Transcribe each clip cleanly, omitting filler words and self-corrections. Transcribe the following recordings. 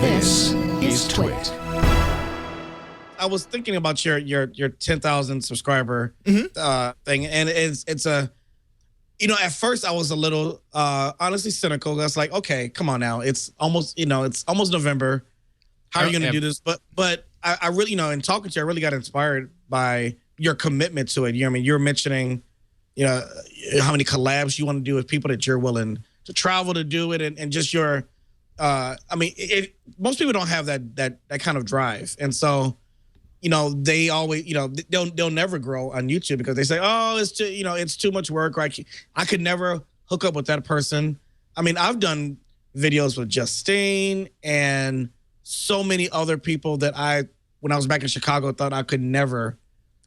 This is Twit. I was thinking about your 10,000 subscriber thing, and it's a, at first I was a little honestly cynical. I was like, okay, come on now, it's almost November. How are you going to do this? But I really, in talking to you, I really got inspired by your commitment to it. You know what I mean? You're mentioning, how many collabs you want to do with people that you're willing to travel to do it, and just your, most people don't have that kind of drive, and so, they always, they'll never grow on YouTube because they say, oh, it's too much work, or I could never hook up with that person. I mean, I've done videos with Justine and so many other people that when I was back in Chicago, thought I could never.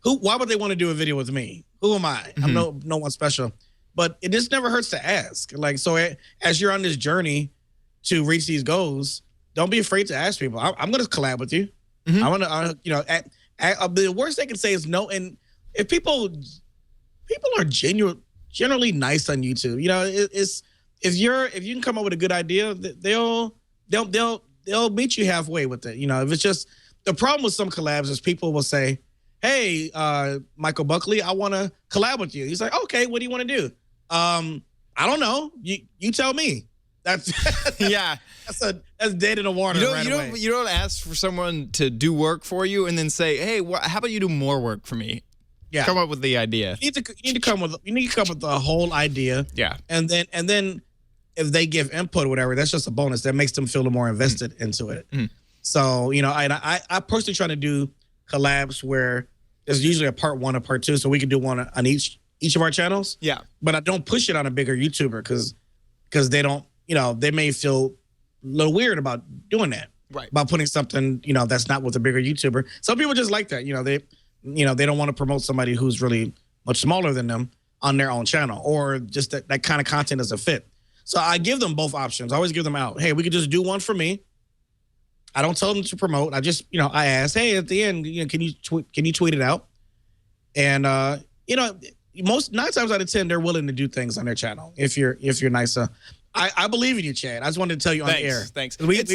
Why would they want to do a video with me? Who am I? I'm no one special. But it just never hurts to ask. Like, so as you're on this journey to reach these goals, don't be afraid to ask people. I'm going to collab with you. I want to, the worst they can say is no. And if people are generally nice on YouTube, if you can come up with a good idea, they'll meet you halfway with it. If it's just, the problem with some collabs is people will say, hey, Michael Buckley, I want to collab with you. He's like, okay, what do you want to do? I don't know. You tell me. That's yeah. That's dead in the water. You don't ask for someone to do work for you and then say, hey, how about you do more work for me? Yeah. Come up with the idea. You need to come with the whole idea. Yeah. And then if they give input or whatever, that's just a bonus. That makes them feel a little more invested into it. So, I personally try to do collabs where there's usually a part 1 or part 2, so we can do one on each of our channels. Yeah. But I don't push it on a bigger YouTuber because they don't, they may feel a little weird about doing that. Right. About putting something, that's not with a bigger YouTuber. Some people just like that. They don't want to promote somebody who's really much smaller than them on their own channel, or just that kind of content doesn't fit. So I give them both options. I always give them out. Hey, we could just do one for me. I don't tell them to promote. I just, I ask, hey, at the end, can you tweet it out? And most 9 times out of 10, they're willing to do things on their channel if you're nice. I believe in you, Chad. I just wanted to tell you on the air. Thanks. We've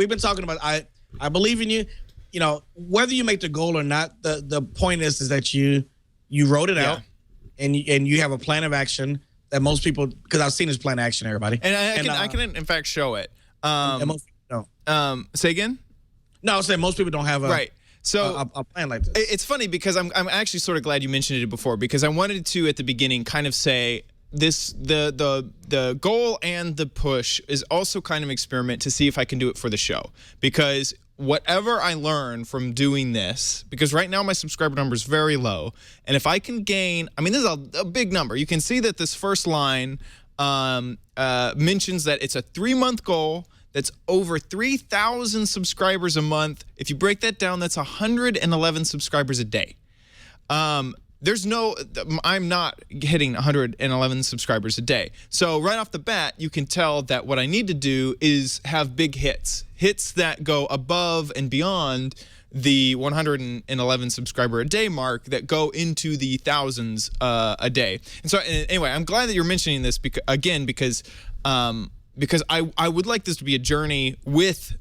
been talking about. I believe in you. Whether you make the goal or not, the point is that you wrote it out, and you have a plan of action that most people, because I've seen this plan of action, everybody. And I can in fact show it. And most people don't. Say again? No, I was saying most people don't have right. So a plan like this. It's funny because I'm actually sort of glad you mentioned it before, because I wanted to at the beginning kind of say this, the goal and the push is also kind of an experiment to see if I can do it for the show, because whatever I learn from doing this, because right now my subscriber number is very low, and if I can gain, this is a big number. You can see that this first line mentions that it's a 3-month goal. That's over 3,000 subscribers a month. If you break that down, that's 111 subscribers a day. I'm not hitting 111 subscribers a day. So right off the bat, you can tell that what I need to do is have big hits that go above and beyond the 111 subscriber a day mark, that go into the thousands a day. And so anyway, I'm glad that you're mentioning this because I would like this to be a journey with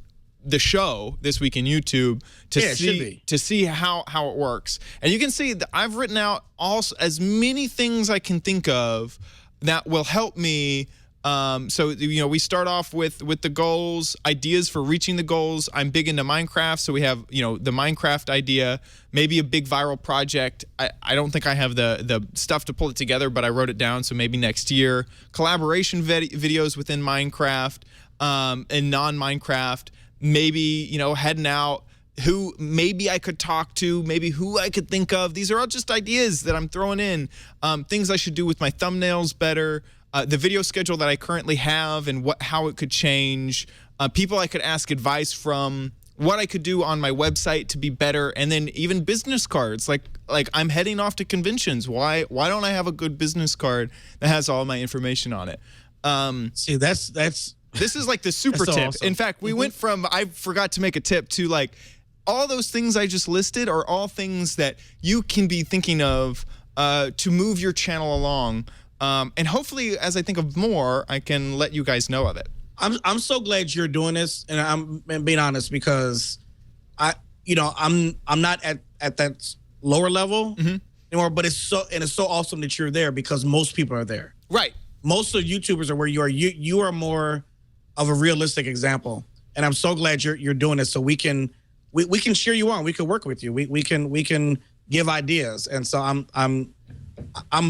the show This Week in YouTube to see how it works. And you can see that I've written out also as many things I can think of that will help me. So we start off with the goals, ideas for reaching the goals. I'm big into Minecraft, so we have the Minecraft idea, maybe a big viral project. I don't think I have the stuff to pull it together, but I wrote it down, so maybe next year. Collaboration videos within Minecraft and non-Minecraft. Maybe heading out. Who maybe I could talk to, maybe who I could think of. These are all just ideas that I'm throwing in. Things I should do with my thumbnails better. The video schedule that I currently have and how it could change. People I could ask advice from. What I could do on my website to be better, and then even business cards. Like I'm heading off to conventions. Why don't I have a good business card that has all my information on it? See, that's this is like the super tip. Awesome. In fact, we went from I forgot to make a tip to like all those things I just listed are all things that you can be thinking of to move your channel along. And hopefully, as I think of more, I can let you guys know of it. I'm so glad you're doing this, and I'm being honest because I'm not at that lower level anymore. But it's so awesome that you're there because most people are there. Right. Most of YouTubers are where you are. You are more of a realistic example, and I'm so glad you're doing this. So we can cheer you on. We can work with you. We can give ideas, and so I'm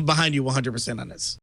behind you 100% on this.